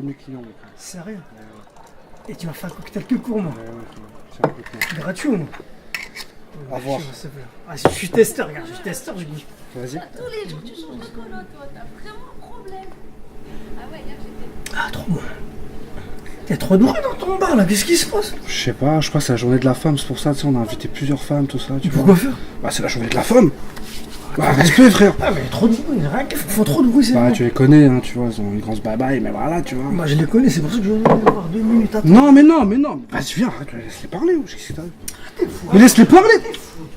premier client, mec. Sérieux? Ouais, Et tu m'as fait un cocktail que pour moi. ouais, c'est un peu cool. Gratuit ou non? À voir. Ah, je suis testeur, regarde, je suis testeur, je dis. Vas-y. Tous les jours, tu changes de colo, toi. T'as vraiment un problème. Ah ouais, hier, j'étais... Ah, trop bon. T'es trop doué dans ton bar là, qu'est-ce qui se passe? Je sais pas, je crois que c'est la journée de la femme, c'est pour ça, tu sais, on a invité plusieurs femmes, tout ça, tu vois. Pourquoi faire? Bah, c'est la journée de la femme. Bah, respect, frère. Ah, mais trop de bruit, rien qu'ils font trop de bruit, c'est Bah, bon. tu les connais, hein, tu vois, ils ont une grosse bye-bye, mais voilà, tu vois. Moi, je les connais, c'est pour ça que je viens de les voir 2 minutes après. Non, mais non, mais non. Vas-y, viens, arrête, laisse-les parler, ou qu'est-ce que t'as? Mais laisse-les parler.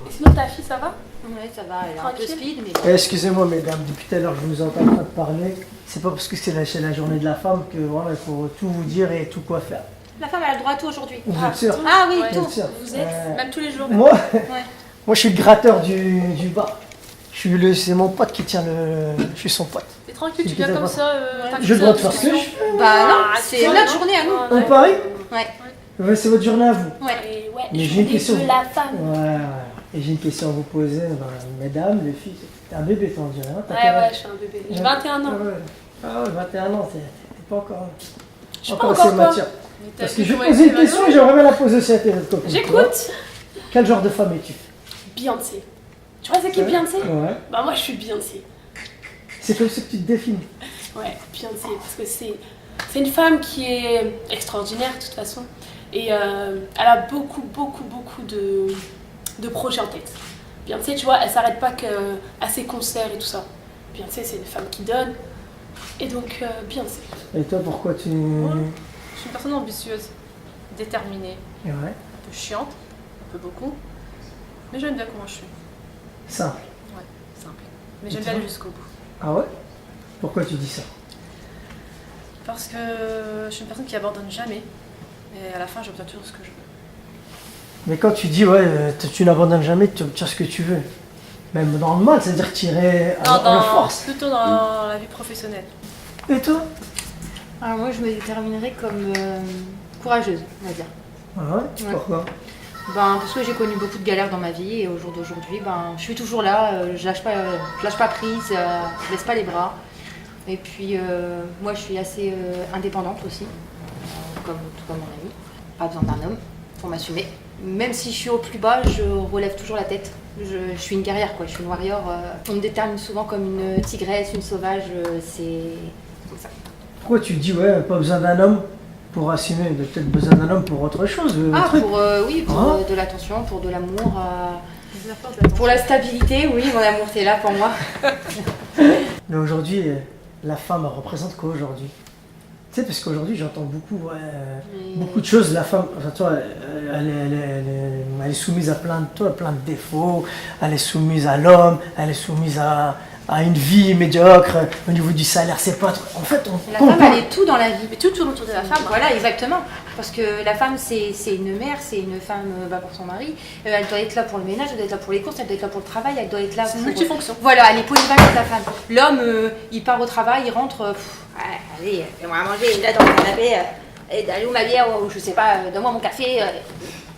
Sinon, ta fille, ça va? Ouais, ça va, elle est un peu Tranquille. speed, mais Eh, excusez-moi, mesdames, depuis tout à l'heure, je vous entends en train de parler. C'est pas parce que c'est la journée de la femme que voilà, il faut tout vous dire et tout quoi faire. la femme elle a le droit à tout aujourd'hui. Vous êtes sûr? Ah oui, Ouais. tout. Vous êtes sûr? Vous êtes même tous les jours. Moi, Ouais. moi, je suis le gratteur du bar. C'est mon pote qui tient le. Je suis son pote. T'es tranquille, tu C'est viens peut-être comme pas- ça. t'as J'ai le fait droit de ça, faire ce que je tu fais. Bah non, Ah, c'est tu notre vois, journée à nous. non, On ouais. parie? Ouais. Ouais, c'est votre journée à vous. Ouais. Et ouais, Mais j'ai une journée question. de la femme. Ouais. Et j'ai une question à vous poser, mesdames, les filles. T'es un bébé, toi, on dirait. Hein? T'as Ouais, quel ouais, âge? je suis un bébé. J'ai 21 ans. Ah ouais. Ah ouais, 21 ans, t'es pas encore. Je suis pas encore assez quoi. mature. Mais t'as Parce vu que je vais comment poser elle une fait question et maintenant? j'aimerais bien la poser aussi à tes autres copines. J'écoute. Quel genre de femme es-tu? Beyoncé. Tu vois c'est qui Beyoncé? Ouais. Bah moi je suis Beyoncé. C'est comme ça que tu te définis. Ouais, Beyoncé, parce que c'est une femme qui est extraordinaire de toute façon. Et elle a beaucoup de projets en tête. Beyoncé, tu vois, elle s'arrête pas qu'à ses concerts et tout ça. Beyoncé, c'est une femme qui donne. Et donc, Beyoncé. Et toi, pourquoi tu. Je suis une personne ambitieuse, déterminée, Ouais. un peu chiante, un peu beaucoup, mais j'aime bien comment je suis. Simple. Ouais, simple. Mais j'aime bien aller jusqu'au bout. Ah ouais? Pourquoi tu dis ça? Parce que je suis une personne qui abandonne jamais, et à la fin j'obtiens toujours ce que je veux. Mais quand tu dis, ouais, tu n'abandonnes jamais, tu obtiens ce que tu veux. Même dans le mal, c'est-à-dire tirer à la force. Plutôt dans la vie professionnelle. Et toi? Alors moi je me déterminerais comme courageuse, on va dire. Ah ouais? Ouais. Pourquoi? Ben, parce que j'ai connu beaucoup de galères dans ma vie et au jour d'aujourd'hui, ben, je suis toujours là, je lâche pas prise, je laisse pas les bras. Et puis moi je suis assez indépendante aussi, tout comme mon ami. Pas besoin d'un homme pour m'assumer. Même si je suis au plus bas, je relève toujours la tête. Je suis une guerrière, quoi. Je suis une warrior. On me détermine souvent comme une tigresse, une sauvage. C'est comme ça. Pourquoi tu dis, ouais, pas besoin d'un homme pour assumer, peut-être besoin d'un homme pour autre chose? Ah, truc. oui, pour Ah. de l'attention, pour de l'amour. Je la force d'attention. Pour la stabilité, oui, mon amour, t'es là pour moi. Mais aujourd'hui, la femme, elle représente quoi aujourd'hui? Tu sais, parce qu'aujourd'hui, j'entends beaucoup, ouais, beaucoup de choses. La femme, enfin, toi, elle est soumise à plein de défauts. Elle est soumise à l'homme. Elle est soumise à une vie médiocre. Au niveau du salaire, c'est pas trop. En fait, La quand on femme, parle- elle est tout dans la vie. Mais tout tourne autour de la femme. Voilà, exactement. Parce que la femme, c'est une mère, c'est une femme pour son mari. Elle doit être là pour le ménage, elle doit être là pour les courses, elle doit être là pour le travail, elle doit être là C'est une pour... multifonction. Voilà, elle est polyvalente, la femme. L'homme, il part au travail, il rentre... allez, fais-moi à manger, là dans le canapé, et d'aller où ma bière, ou je sais pas, donne-moi mon café.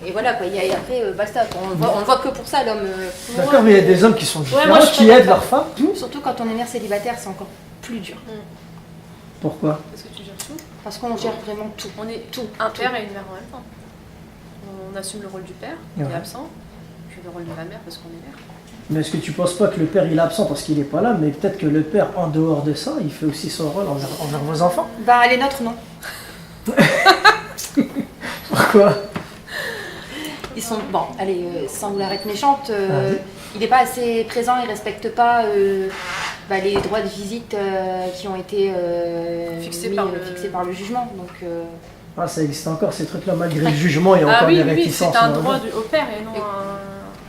Et voilà, quoi. Et après, basta. On le voit que pour ça, l'homme. D'accord, mais il y a des hommes qui sont différents, moi, je suis qui pas aident d'accord. leur femme. Tout. Surtout quand on est mère célibataire, c'est encore plus dur. Pourquoi? Parce que tu gères tout. Parce qu'on gère vraiment tout. On est tout, un père et une mère en même temps. On assume le rôle du père, qui Ouais. est absent, puis le rôle de la mère parce qu'on est mère. Mais est-ce que tu penses pas que le père il est absent parce qu'il est pas là, mais peut-être que le père, en dehors de ça, il fait aussi son rôle envers vos enfants? Bah, les nôtres, non. Pourquoi? Ils sont, bon, allez, sans vouloir être méchante, Ouais. il n'est pas assez présent, il ne respecte pas les droits de visite qui ont été Fixés par le jugement. Donc, Ah, ça existe encore ces trucs-là, malgré le jugement, il y a Ah encore oui, des oui, réticences. c'est un hein. droit au père et non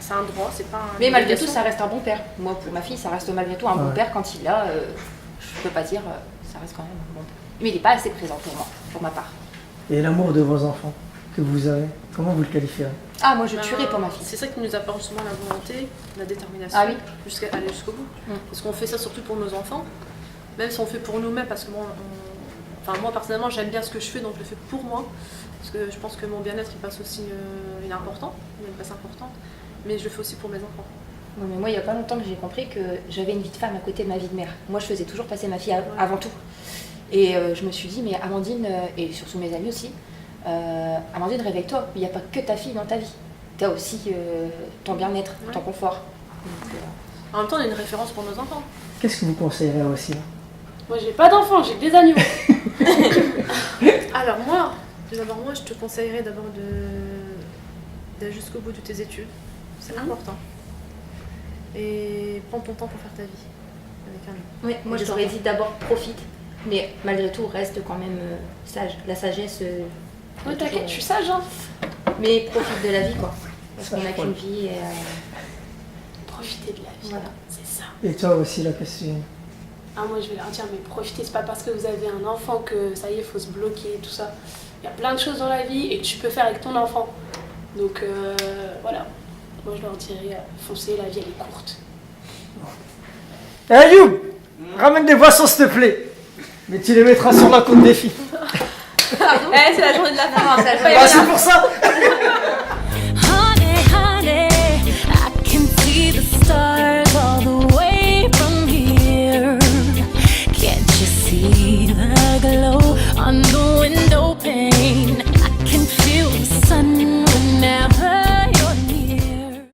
c'est un droit, c'est pas un. mais malgré tout, ça reste un bon père. Moi, pour ma fille, ça reste malgré tout un bon Ouais. père quand il l'a. Je peux pas dire, ça reste quand même un bon père. Mais il n'est pas assez présent pour moi, pour ma part. Et l'amour de vos enfants que vous avez, comment vous le qualifierez? Ah, moi, je tuerais pour ma fille. C'est ça qui nous apporte souvent la volonté, la détermination, Ah oui. jusqu'à aller jusqu'au bout. Mm. Parce qu'on fait ça surtout pour nos enfants, même si on fait pour nous-mêmes, parce que enfin, moi personnellement j'aime bien ce que je fais, donc je le fais pour moi, parce que je pense que mon bien-être il passe aussi, il est important, il a une place importante, mais je le fais aussi pour mes enfants. Ouais, mais moi, il n'y a pas longtemps que j'ai compris que j'avais une vie de femme à côté de ma vie de mère. Moi, je faisais toujours passer ma fille avant tout. Et je me suis dit, mais Amandine, et surtout mes amis aussi, Amandine, réveille-toi, il n'y a pas que ta fille dans ta vie. Tu as aussi ton bien-être, ton confort. Donc, En même temps, on est une référence pour nos enfants. Qu'est-ce que vous conseillerez aussi là? Moi, j'ai pas d'enfants, j'ai que des animaux. Alors moi, je te conseillerais d'abord d'aller jusqu'au bout de tes études. C'est important. Et prends ton temps pour faire ta vie avec un homme. oui, moi je des t'aurais enfants. dit d'abord profite, mais malgré tout reste quand même sage. La sagesse. Ouais, est t'inquiète, toujours- je suis sage, hein. Mais profite de la vie quoi. Parce qu'on Sage n'a folle. qu'une vie. Et, Profitez de la vie, Voilà. c'est ça. Et toi aussi, la question. Ah, moi, je vais leur dire, mais profitez, c'est pas parce que vous avez un enfant que ça y est, il faut se bloquer et tout ça. Il y a plein de choses dans la vie et que tu peux faire avec ton enfant. Donc, voilà. Moi, je leur dirais, foncez, la vie, elle est courte. Eh Ayoub, ramène des boissons s'il te plaît. Mais tu les mettras sur la côte des filles. Eh, c'est la journée de la femme. ça, Bah, c'est pour ça.